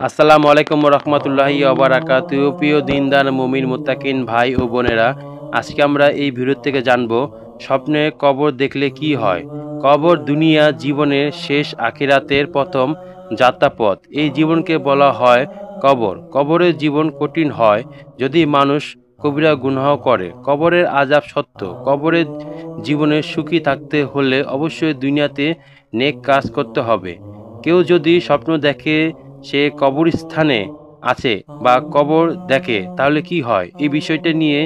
আসসালামু আলাইকুম রহমতুল্লাহি ওবারাকাতু। প্রিয় দিনদার মুমিন মুত্তাকিন ভাই ও বোনেরা, আজকে আমরা এই ভিডিও থেকে জানব স্বপ্নে কবর দেখলে কি হয়। কবর দুনিয়া জীবনের শেষ, আখিরাতের প্রথম যাত্রাপথ। এই জীবনকে বলা হয় কবর। কবরের জীবন কঠিন হয় যদি মানুষ কবিরা গুনাহ করে। কবরের আযাব সত্য। কবরের জীবনে সুখী থাকতে হলে অবশ্যই দুনিয়াতে নেক কাজ করতে হবে। কেউ যদি স্বপ্ন দেখে সে কবরস্থানে আছে বা কবর দেখে, তাহলে কি হয়, এই বিষয়টা নিয়ে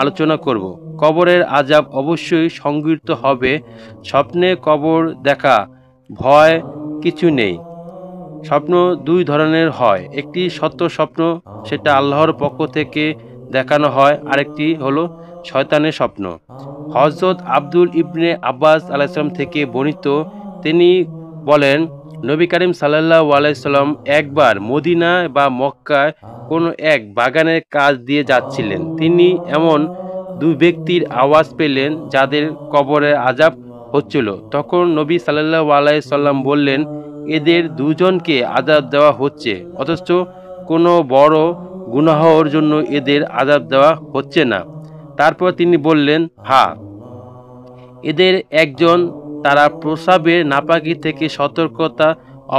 আলোচনা করব। কবরের আযাব অবশ্যই সংগৃহীত হবে। স্বপ্নে কবর দেখা ভয় কিছু নেই। স্বপ্ন দুই ধরনের হয়, একটি সত্য স্বপ্ন, সেটা আল্লাহর পক্ষ থেকে দেখানো হয়, আরেকটি হলো শয়তানের স্বপ্ন। হযরত আব্দুল ইবনে আব্বাস আলাইহিস থেকে বর্ণিত, তিনি বলেন, নবী করিম সাল্লাল্লাহু আলাইহি সাল্লাম একবার মদিনা বা মক্কায় কোনো এক বাগানের কাজ দিয়ে যাচ্ছিলেন। তিনি এমন দুই ব্যক্তির আওয়াজ পেলেন যাদের কবরে আযাব হচ্ছিল। তখন নবী সাল্লাল্লাহু আলাইহি সাল্লাম বললেন, এদের দুজনকে আযাব দেওয়া হচ্ছে, অথচ কোনো বড় গুনাহর জন্য এদের আযাব দেওয়া হচ্ছে না। তারপর তিনি বললেন, হ্যাঁ, এদের একজন তারা প্রস্রাবের নাপাকি থেকে সতর্কতা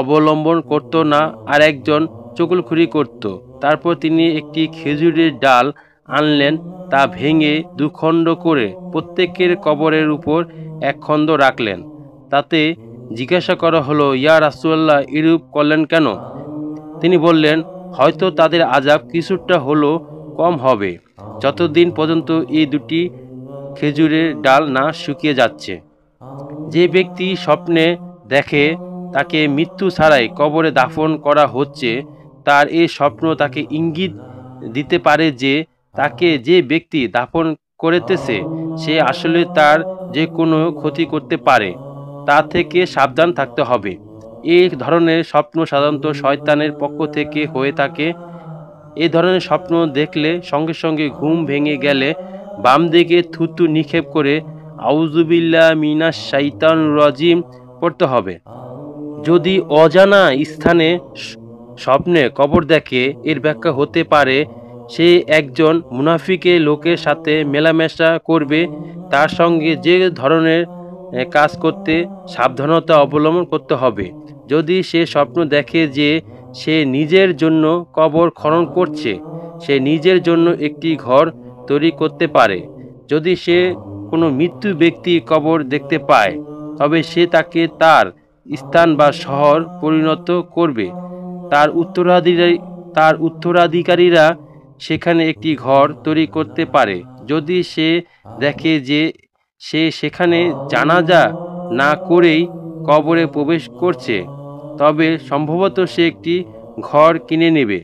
অবলম্বন করত না, আর একজন চুগলখড়ি করত। তারপর তিনি একটি খেজুরের ডাল আনলেন, তা ভেঙে দুখণ্ড করে প্রত্যেকের কবরের উপর এক খণ্ড রাখলেন। তাতে জিজ্ঞাসা করা হলো, ইয়া রাসূলুল্লাহ, এরূপ করলেন কেন? তিনি বললেন, হয়তো তাদের আযাব কিছুটা হলো কম হবে, যতদিন পর্যন্ত এই দুটি খেজুরের ডাল না শুকিয়ে যাচ্ছে। যে ব্যক্তি স্বপ্নে দেখে তাকে মৃত্যু ছাড়াই কবরে দাফন করা হচ্ছে, তার এই স্বপ্ন তাকে ইঙ্গিত দিতে পারে যে তাকে যে ব্যক্তি দাফন করিতেছে সে আসলে তার যে কোনো ক্ষতি করতে পারে, তা থেকে সাবধান থাকতে হবে। এই ধরনের স্বপ্ন সাধারণত শয়তানের পক্ষ থেকে হয়ে থাকে। এই ধরনের স্বপ্ন দেখলে সঙ্গে সঙ্গে ঘুম ভেঙে গেলে বাম দিকে থুতু নিক্ষেপ করে আউযুবিল্লাহি মিনাশ শাইতানির রাজিম পড়তে হবে। যদি অজানা স্থানে স্বপ্নে কবর দেখে, এর ব্যাখ্যা হতে পারে সে একজন মুনাফিকের লোকের সাথে মেলামেশা করবে, তার সঙ্গে যে ধরনের কাজ করতে সাবধানতা অবলম্বন করতে হবে। যদি সে স্বপ্ন দেখে যে সে নিজের জন্য কবর খনন করছে, সে নিজের জন্য একটি ঘর তৈরি করতে পারে। যদি সে কোনো মৃত্যু ব্যক্তি কবর দেখতে পায়, তবে সে তাকে তার স্থান বা শহর পরিণত করবে। তার উত্তরাধিকারীরা সেখানে একটি ঘর তৈরি করতে পারে। যদি সে দেখে যে সে সেখানে জানাজা না করেই কবরে প্রবেশ করছে, তবে সম্ভবত সে একটি ঘর কিনে নেবে।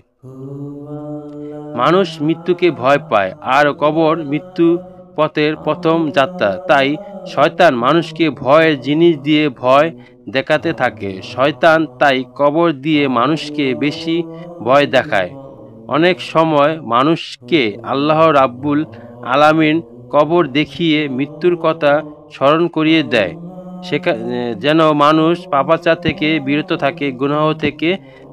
মানুষ মৃত্যুকে ভয় পায়, আর কবর মৃত্যু পথের প্রথম যাত্রা। তাই শয়তান মানুষকে ভয়ের জিনিস দিয়ে ভয় দেখাতে থাকে। শয়তান তাই কবর দিয়ে মানুষকে বেশি ভয় দেখায়। অনেক সময় মানুষকে আল্লাহ রাব্বুল আলামিন কবর দেখিয়ে মৃত্যুর কথা স্মরণ করিয়ে দেয়, যেন মানুষ পাপাচার থেকে বিরত থাকে, গুনাহ থেকে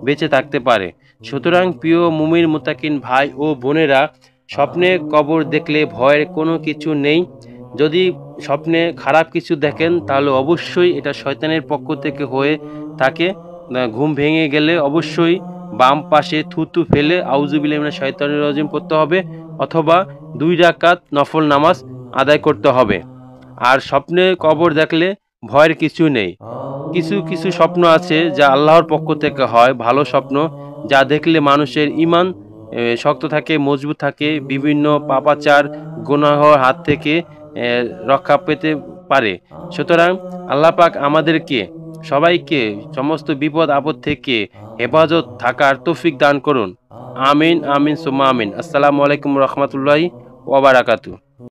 বেঁচে থাকতে পারে। সুতরাং প্রিয় মুমিন মুত্তাকিন ভাই ও বোনেরা, স্বপ্নে কবর দেখলে ভয়ের কোনো কিছু নেই। যদি স্বপ্নে খারাপ কিছু দেখেন, তাহলে অবশ্যই এটা শয়তানের পক্ষ থেকে হয়ে থাকে। ঘুম ভেঙে গেলে অবশ্যই বাম পাশে থুতু ফেলে আউযুবিল্লাহি মিনাশ শাইতানির রাজিম পড়তে হবে, অথবা 2 রাকাত নফল নামাজ আদায় করতে হবে। আর স্বপ্নে কবর দেখলে ভয়ের কিছু নেই। কিছু কিছু স্বপ্ন আছে যা আল্লাহর পক্ষ থেকে হয়, ভালো স্বপ্ন, যা দেখলে মানুষের ঈমান শক্ত থাকে, মজবুত থাকে, বিভিন্ন পাপাচার গুনাহর হাত থেকে রক্ষা পেতে পারে। সুতরাং আল্লাহ পাক আমাদেরকে সবাইকে সমস্ত বিপদ আপদ থেকে হেফাজত থাকার তৌফিক দান করুন। আমিন আমিন সুম্মা আমিন। আসসালামু আলাইকুম রহমতুল্লাহি ওয়া বারাকাতুহু।